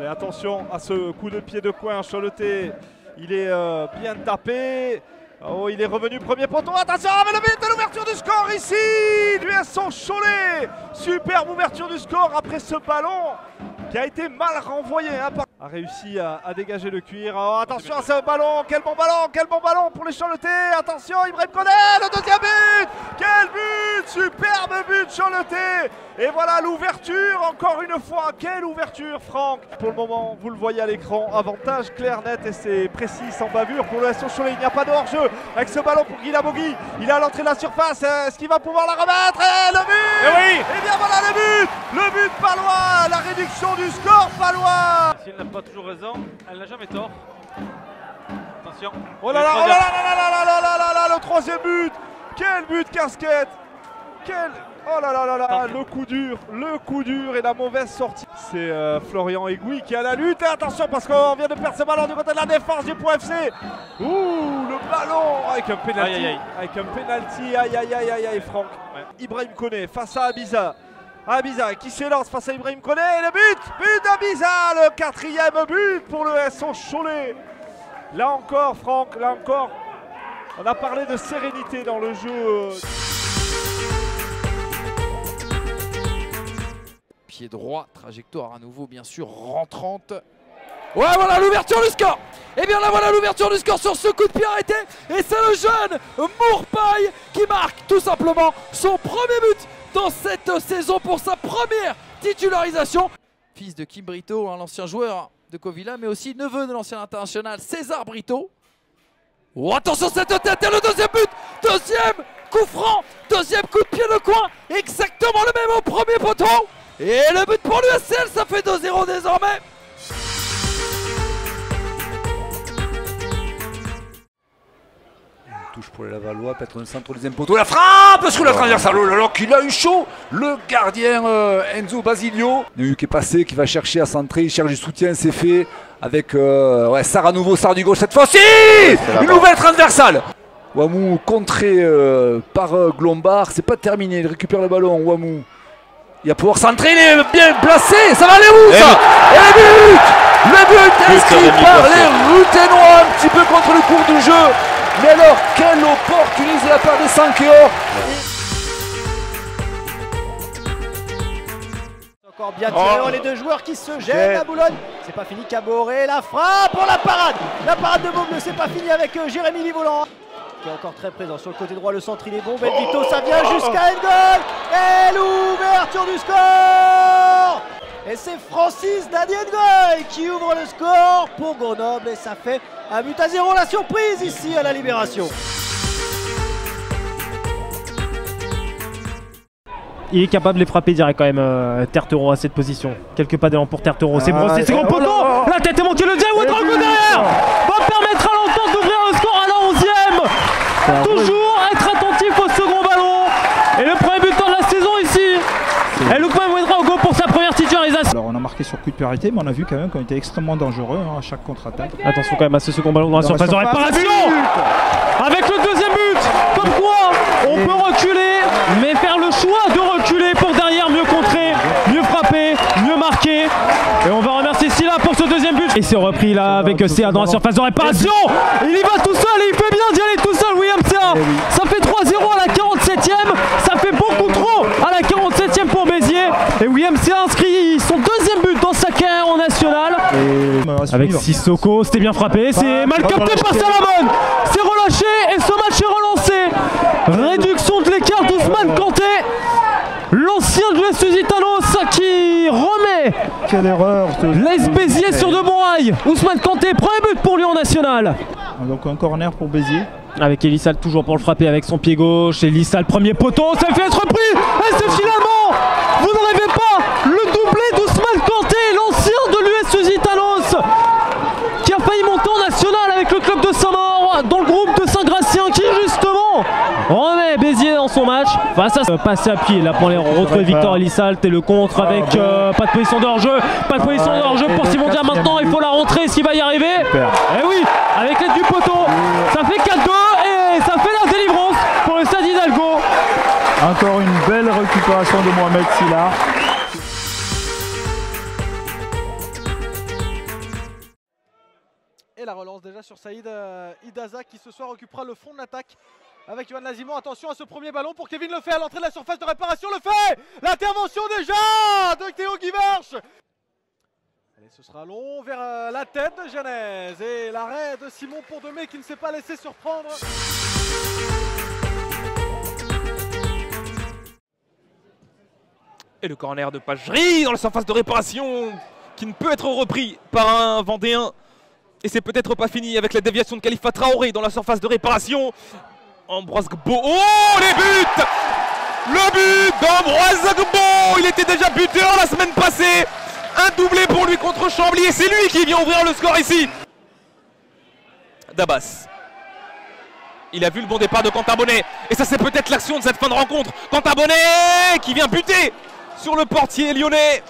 attention à ce coup de pied de coin, Choletais, il est bien tapé. Oh, il est revenu premier poteau, attention, mais le but de l'ouverture du score ici du SO Cholet. Superbe ouverture du score après ce ballon qui a été mal renvoyé. A réussi à dégager le cuir. Oh, attention à ce ballon, quel bon ballon pour les Choletais. Attention, Ibrahim Koné, le deuxième but. Quel but, superbe but Choletais. Et voilà l'ouverture, encore une fois, quelle ouverture Franck. Pour le moment, vous le voyez à l'écran, avantage clair, net et c'est précis, sans bavure pour le SO Cholet. Il n'y a pas de hors-jeu avec ce ballon pour Guy Labogui. Il est à l'entrée de la surface, est-ce qu'il va pouvoir la remettre? Et le but. Et oui. Et bien voilà le but palois, la réduction du score palois. Si elle n'a pas toujours raison, elle n'a jamais tort. Attention. Oh là là, oh là là là là là là là là, le troisième but. Quel but casquette. Quel... Oh là là là là, le coup dur et la mauvaise sortie. C'est Florian Egui qui a la lutte. Et attention parce qu'on vient de perdre ce ballon du côté de la défense du Point FC. Ouh, le ballon avec un penalty. Aïe, aïe, aïe. Avec un penalty, aïe, Franck. Ouais. Ibrahim Koné face à Abiza. Abiza qui s'élance face à Ibrahim Koné. Et le but d'Abiza, le quatrième but pour le SO Cholet. Là encore, Franck, là encore, on a parlé de sérénité dans le jeu. Pied droit, trajectoire à nouveau bien sûr rentrante. Ouais, voilà l'ouverture du score. Et bien là voilà l'ouverture du score sur ce coup de pied arrêté. Et c'est le jeune Mourpaille qui marque tout simplement son premier but dans cette saison pour sa première titularisation. Fils de Kim Brito, l'ancien joueur de Covilla, mais aussi neveu de l'ancien international César Brito. Oh, attention cette tête et le deuxième but. Deuxième coup franc, deuxième coup de pied de coin. Exactement le même au premier poteau. Et le but pour l'USL, ça fait 2-0 désormais. Touche pour les Lavallois, peut-être un centre au deuxième poteau. La frappe sur la transversale, alors qu'il a eu chaud. Le gardien Enzo Basilio. Il qui est passé, qui va chercher à centrer, il cherche du soutien, c'est fait. Avec Sarr à nouveau, Sarr du gauche cette fois-ci. Une nouvelle transversale. Wamou contré par Glombard, c'est pas terminé, il récupère le ballon, Wamou. Il va pouvoir centrer, il est bien placé, ça va aller où ça? Et le but inscrit par les Ruténois, un petit peu contre le cours du jeu. Mais alors, quelle opportunité de la part des Sankeor. Encore bien tiré, les deux joueurs qui se gênent à Boulogne. C'est pas fini, Caboret, la frappe pour la parade. La parade de Beaubleu, c'est pas fini avec Jérémy Livolant. Qui est encore très présent sur le côté droit, le centre il est bon, Benvito, ça vient jusqu'à Engol. Et l'ouverture du score. Et c'est Francis Daniengoy qui ouvre le score pour Grenoble et ça fait 1-0, la surprise ici à la Libération. Il est capable de les frapper direct quand même, Terteron à cette position. Quelques pas d'élan pour Terteron, c'est brossé, c'est grand poteau. La tête est montée, le Jay Ouedraogo derrière va permettre à l'entente d'ouvrir le score à la 11e. Toujours être attentif au second ballon. Et le premier buteur de la saison ici. Et Loukman Ouedraogo pour sa première titularisation. Alors on a marqué sur coup de pied arrêté, mais on a vu quand même qu'on était extrêmement dangereux à chaque contre-attaque. Attention quand même à ce second ballon dans la surface de réparation. Avec le deuxième but. Comme quoi on peut reculer, mais faire le choix de reculer pour derrière mieux contrer, mieux frapper, mieux marquer. Et on va remercier Silla pour ce deuxième but. Et c'est repris là avec Céa dans la surface de réparation. Il y va tout seul et il fait bien d'y aller tout seul, William Céa. Ça fait 3-0 à la 47e. Ça fait beaucoup trop à la 47e pour Béziers. Et William Céa inscrit son deuxième but dans sa carrière en national. Avec Sissoko, c'était bien frappé. C'est mal capté par Salamone. C'est relâché et ce match est relancé. Réduction de l'écart d'Ousmane Kanté. L'ancien de l'Est Lusitanos qui remet quelle erreur l'AS Béziers sur de bons rails. Ousmane Kanté, premier but pour lui en national. Donc un corner pour Béziers. Avec Elissal toujours pour le frapper avec son pied gauche. Elissal, premier poteau, ça fait être repris. Et c'est finalement, vous ne rêvez pas, le doublé d'Ousmane Kanté, l'ancien de l'US Lusitanos, qui a failli monter en national avec le club de Saint-Maur dans le groupe de Saint-Gratien qui justement remet Béziers dans son match. Face à passer à pied là pour les retrouver Victor Elissal et le contre avec pas de position de hors-jeu. Pas de position de hors-jeu pour Simon Dia maintenant, il faut la rentrer s'il va y arriver. Et oui, avec l'aide du poteau, ça fait 4-2 et ça fait la délivrance pour le Stade Hidalgo. Encore une belle récupération de Mohamed Silla. déjà sur Saïd Idaza qui ce soir occupera le fond de l'attaque avec Yohan Lazimon. Attention à ce premier ballon pour Kevin Lefebvre à l'entrée de la surface de réparation. Le fait, l'intervention déjà de Théo Guivarch. Allez, ce sera long vers la tête de Genèse et l'arrêt de Simon Pondomé qui ne s'est pas laissé surprendre. Et le corner de Pagerie dans la surface de réparation qui ne peut être repris par un Vendéen. Et c'est peut-être pas fini avec la déviation de Khalifa Traoré dans la surface de réparation. Ambroise Gbo. Oh, les buts! Le but d'Ambroise Gbo! Il était déjà buteur la semaine passée. Un doublé pour lui contre Chambly et c'est lui qui vient ouvrir le score ici. Dabas. Il a vu le bon départ de Quentin Bonnet. Et ça c'est peut-être l'action de cette fin de rencontre. Quentin Bonnet qui vient buter sur le portier lyonnais.